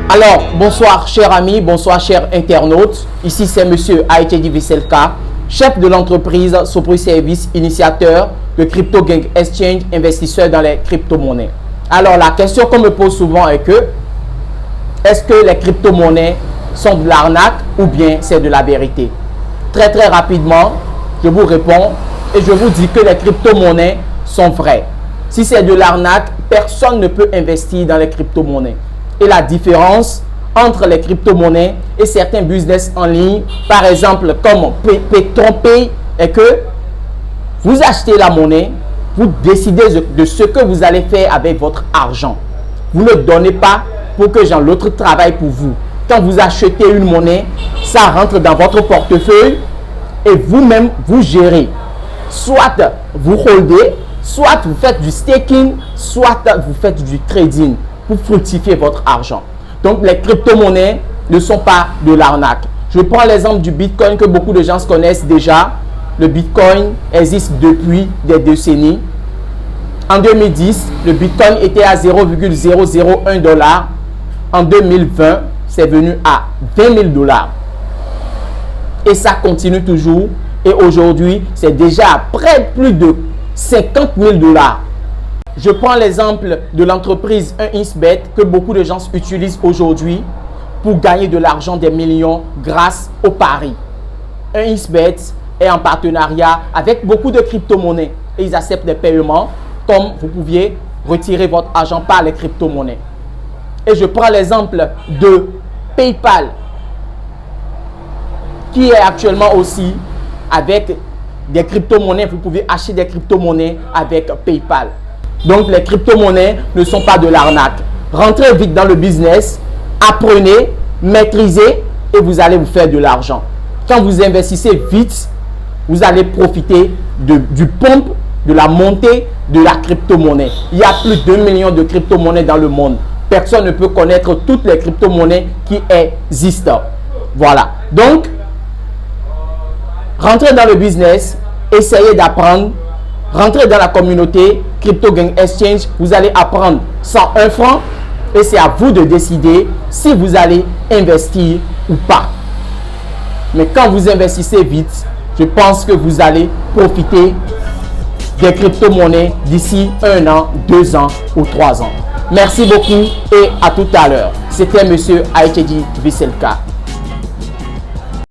Alors, bonsoir chers amis, bonsoir chers internautes. Ici c'est monsieur Aïtedi Veselka, chef de l'entreprise Sopri Service, initiateur de Crypto Gang Exchange, investisseur dans les crypto-monnaies. Alors, la question qu'on me pose souvent est que, est-ce que les crypto-monnaies sont de l'arnaque ou bien c'est de la vérité? Très rapidement, je vous réponds et je vous dis que les crypto-monnaies sont vraies. Si c'est de l'arnaque, personne ne peut investir dans les crypto-monnaies. Et la différence entre les crypto-monnaies et certains business en ligne, par exemple comme PayPay, est que vous achetez la monnaie, vous décidez de ce que vous allez faire avec votre argent. Vous ne donnez pas pour que l'autre travaille pour vous. Quand vous achetez une monnaie, ça rentre dans votre portefeuille et vous-même, vous gérez. Soit vous holdez, soit vous faites du staking, soit vous faites du trading pour fructifier votre argent. Donc, les crypto-monnaies ne sont pas de l'arnaque. Je prends l'exemple du Bitcoin que beaucoup de gens connaissent déjà. Le Bitcoin existe depuis des décennies. En 2010, le Bitcoin était à 0,001 $. En 2020, c'est venu à 20 000 $. Et ça continue toujours. Et aujourd'hui, c'est déjà à près plus de 50 000 $. Je prends l'exemple de l'entreprise 1xBet que beaucoup de gens utilisent aujourd'hui pour gagner de l'argent, des millions grâce au pari. 1xBet est en partenariat avec beaucoup de crypto-monnaies et ils acceptent des paiements comme vous pouviez retirer votre argent par les crypto-monnaies. Et je prends l'exemple de PayPal qui est actuellement aussi avec des crypto-monnaies. Vous pouvez acheter des crypto-monnaies avec PayPal. Donc, les crypto-monnaies ne sont pas de l'arnaque. Rentrez vite dans le business, apprenez, maîtrisez et vous allez vous faire de l'argent. Quand vous investissez vite, vous allez profiter du pump, de la montée de la crypto-monnaie. Il y a plus de 2 millions de crypto-monnaies dans le monde. Personne ne peut connaître toutes les crypto-monnaies qui existent. Voilà. Donc, rentrez dans le business, essayez d'apprendre. Rentrez dans la communauté Crypto Gang Exchange, vous allez apprendre 101 francs et c'est à vous de décider si vous allez investir ou pas. Mais quand vous investissez vite, je pense que vous allez profiter des crypto-monnaies d'ici 1 an, 2 ans ou 3 ans. Merci beaucoup et à tout à l'heure. C'était monsieur Aïtedi Veselka.